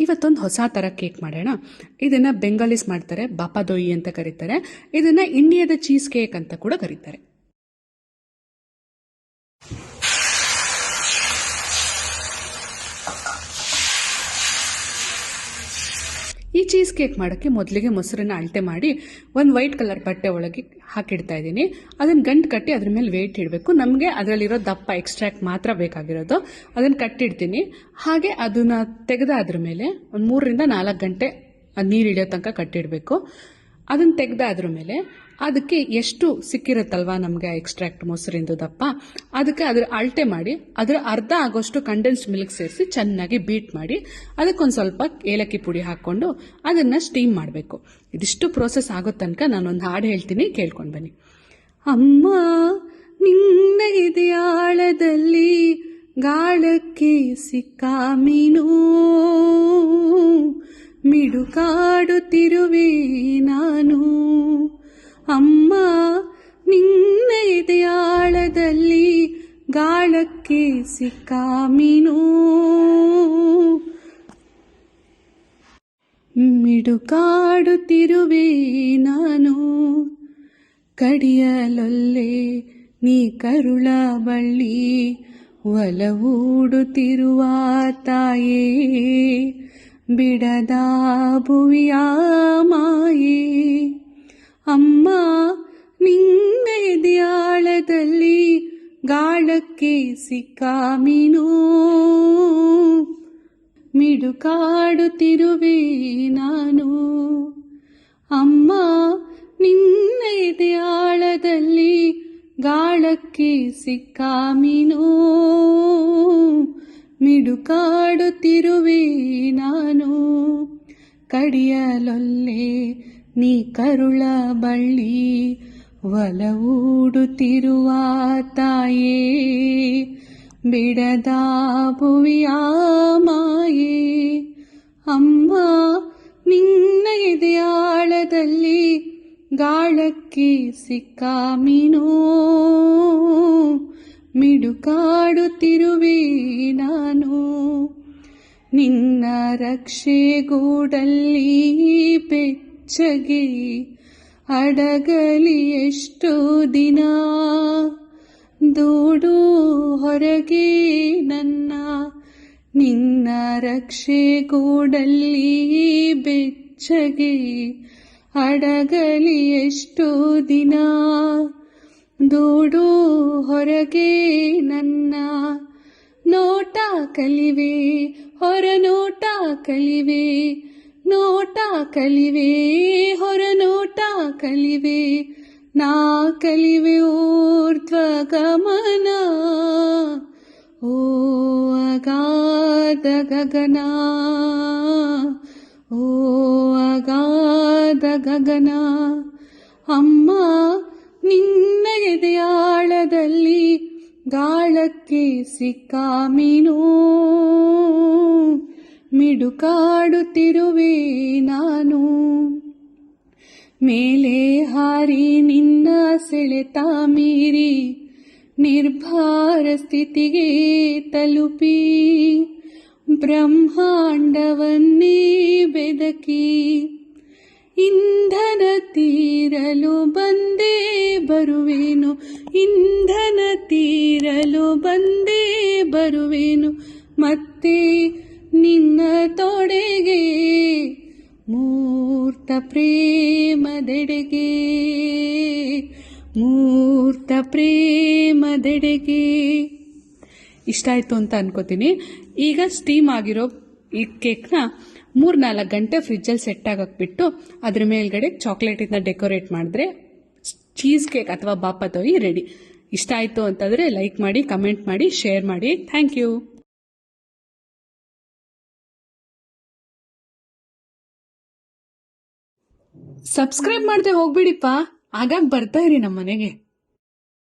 ಇವತ್ತೊಂದು ಹೊಸ ಥರ ಕೇಕ್ ಮಾಡೋಣ. ಇದನ್ನು ಬೆಂಗಾಲಿಸ್ ಮಾಡ್ತಾರೆ, ಬಾಪಾದೋಯಿ ಅಂತ ಕರೀತಾರೆ. ಇದನ್ನು ಇಂಡಿಯಾದ ಚೀಸ್ ಕೇಕ್ ಅಂತ ಕೂಡ ಕರೀತಾರೆ. ಈ ಚೀಸ್ ಕೇಕ್ ಮಾಡೋಕ್ಕೆ ಮೊದಲಿಗೆ ಮೊಸರನ್ನ ಅಳತೆ ಮಾಡಿ ಒಂದು ವೈಟ್ ಕಲರ್ ಬಟ್ಟೆ ಒಳಗೆ ಹಾಕಿಡ್ತಾ ಇದ್ದೀನಿ. ಅದನ್ನು ಗಂಟು ಕಟ್ಟಿ ಅದ್ರ ಮೇಲೆ ವೇಟ್ ಇಡಬೇಕು. ನಮಗೆ ಅದರಲ್ಲಿರೋ ದಪ್ಪ ಎಕ್ಸ್ಟ್ರಾಕ್ಟ್ ಮಾತ್ರ ಬೇಕಾಗಿರೋದು. ಅದನ್ನು ಕಟ್ಟಿಡ್ತೀನಿ. ಹಾಗೆ ಅದನ್ನು ತೆಗೆದಾದ್ರ ಮೇಲೆ ಒಂದು 3 ರಿಂದ 4 ಗಂಟೆ ನೀರು ಹಿಡಿಯೋ ತನಕ ಕಟ್ಟಿಡಬೇಕು. ಅದನ್ನು ತೆಗೆದಾದ್ರ ಮೇಲೆ ಅದಕ್ಕೆ ಎಷ್ಟು ಸಿಕ್ಕಿರುತ್ತಲ್ವಾ ನಮಗೆ ಎಕ್ಸ್ಟ್ರಾಕ್ಟ್ ಮೊಸರಿಂದು ದಪ್ಪ, ಅದಕ್ಕೆ ಅದ್ರ ಅಳತೆ ಮಾಡಿ ಅದರ ಅರ್ಧ ಆಗೋಷ್ಟು ಕಂಡೆನ್ಸ್ಡ್ ಮಿಲ್ಕ್ ಸೇರಿಸಿ ಚೆನ್ನಾಗಿ ಬೀಟ್ ಮಾಡಿ ಅದಕ್ಕೊಂದು ಸ್ವಲ್ಪ ಏಲಕ್ಕಿ ಪುಡಿ ಹಾಕ್ಕೊಂಡು ಅದನ್ನು ಸ್ಟೀಮ್ ಮಾಡಬೇಕು. ಇದಿಷ್ಟು ಪ್ರೋಸೆಸ್ ಆಗೋ ತನಕ ನಾನೊಂದು ಹಾಡು ಹೇಳ್ತೀನಿ, ಕೇಳ್ಕೊಂಡು ಬನ್ನಿ. ಅಮ್ಮ ನಿನ್ನ ಇದೆಯಾಳದಲ್ಲಿ ಗಾಳಕ್ಕೆ ಸಿಕ್ಕ ಮೀನು, ಮಿಡುಕಾಡುತ್ತಿರುವೆ ನಾನು. ಅಮ್ಮ ನಿನ್ನ ಎದೆಯಾಳದಲ್ಲಿ ಗಾಳಕ್ಕೆ ಸಿಕ್ಕ ಮೀನು, ಮಿಡುಕಾಡುತ್ತಿರುವೆ ನಾನು. ಕಡಿಯಲೊಲ್ಲೆ ನೀ ಕರುಳ ಬಳ್ಳಿ, ಒಲವೂಡುತ್ತಿರುವ ತಾಯೇ, ಬಿಡದ ಭುವಿಯ ಮಾಯೇ. ಅಮ್ಮ ನಿನ್ನ ಎದೆಯಾಳದಲ್ಲಿ ಗಾಳಕ್ಕೆ ಸಿಕ್ಕ ಮೀನು, ಮಿಡುಕಾಡುತ್ತಿರುವೆ ನಾನು. ಅಮ್ಮ ನಿನ್ನ ಎದೆಯಾಳದಲ್ಲಿ ಗಾಳಕ್ಕೆ ಸಿಕ್ಕ ಮೀನು, ಮಿಡುಕಾಡುತ್ತಿರುವೆ ನಾನು. ಕಡಿಯಲೊಲ್ಲೆ ನೀ ಕರುಳ ಬಳ್ಳಿ, ಒಲವೂಡುತ್ತಿರುವ ತಾಯೇ, ಬಿಡದ ಭುವಿಯ ಮಾಯೇ. ಅಮ್ಮ ನಿನ್ನ ಎದೆಯಾಳದಲ್ಲಿ ಗಾಳಕ್ಕೆ ಸಿಕ್ಕ ಮೀನು, ಮಿಡುಕಾಡುತ್ತಿರುವೆ ನಾನು. ನಿನ್ನ ರಕ್ಷೆ ಗೂಡಲ್ಲಿ ಬೆಚ್ಚಗೆ ಅಡಗಲಿ ಎಷ್ಟೋ ದಿನ, ದೂಡು ಹೊರಗೆ ನನ್ನ. ನಿನ್ನ ರಕ್ಷೆ ಗೂಡಲ್ಲಿ ಬೆಚ್ಚಗೆ ಅಡಗಲಿ ಎಷ್ಟೋ ದಿನ, ದೂಡು ಹೊರಗೆ ನನ್ನ. ನೋಟ ಕಲಿವೆ ಹೊರ ನೋಟ ಕಲಿವೆ, ನೋಟ ಕಲಿವೆ ಹೊರ ನೋಟ ಕಲಿವೆ, ನಾ ಕಲಿವೆ ಊರ್ಧ್ವ ಗಮನ. ಓ ಅಗಾಧ ಗಗನ, ಓ ಅಗಾಧ ಗಗನ. ಅಮ್ಮ ನಿನ್ನ ಎದೆಯಾಳದಲ್ಲಿ ಗಾಳಕ್ಕೆ ಸಿಕ್ಕ ಮೀನು, ಮಿಡುಕಾಡುತ್ತಿರುವೆ ನಾನು. ಮೇಲೆ ಹಾರಿ ನಿನ್ನ ಸೆಳೆತ ಮೀರಿ ನಿರ್ಭಾರ ಸ್ಥಿತಿಗೆ ತಲುಪಿ, ಬ್ರಹ್ಮಾಂಡವನ್ನೇ ಬೆದಕಿ, ಇಂಧನ ತೀರಲು ಬಂದೇ ಬರುವೆನು, ಇಂಧನ ತೀರಲು ಬಂದೇ ಬರುವೆನು ಮತ್ತೆ ನಿನ್ನ ತೊಡೆಗೆ, ಮೂರ್ತ ಪ್ರೇಮದೆಡೆಗೆ, ಮೂರ್ತ ಪ್ರೇಮದೆಡೆಗೆ. ಇಷ್ಟ ಆಯಿತು ಅಂತ ಅನ್ಕೋತೀನಿ. ಈಗ ಸ್ಟೀಮ್ ಆಗಿರೋ ಈ ಕೇಕ್ನ 3-4 ಗಂಟೆ ಫ್ರಿಜ್ಜಲ್ಲಿ ಸೆಟ್ ಆಗಕ್ಕೆ ಬಿಟ್ಟು ಅದ್ರ ಮೇಲ್ಗಡೆ ಚಾಕ್ಲೇಟಿಂದ ಡೆಕೋರೇಟ್ ಮಾಡಿದ್ರೆ ಚೀಸ್ ಕೇಕ್ ಅಥವಾ ಬಾಪಾದೋಯಿ ರೆಡಿ. ಇಷ್ಟ ಆಯಿತು ಅಂತಂದರೆ ಲೈಕ್ ಮಾಡಿ, ಕಮೆಂಟ್ ಮಾಡಿ, ಶೇರ್ ಮಾಡಿ. Thank you. ಸಬ್ಸ್ಕ್ರೈಬ್ ಮಾಡದೆ ಹೋಗ್ಬಿಡಿಪ್ಪ, ಆಗಾಗ ಬರ್ತಾ ಇರಿ ನಮ್ಮ ಮನೆಗೆ.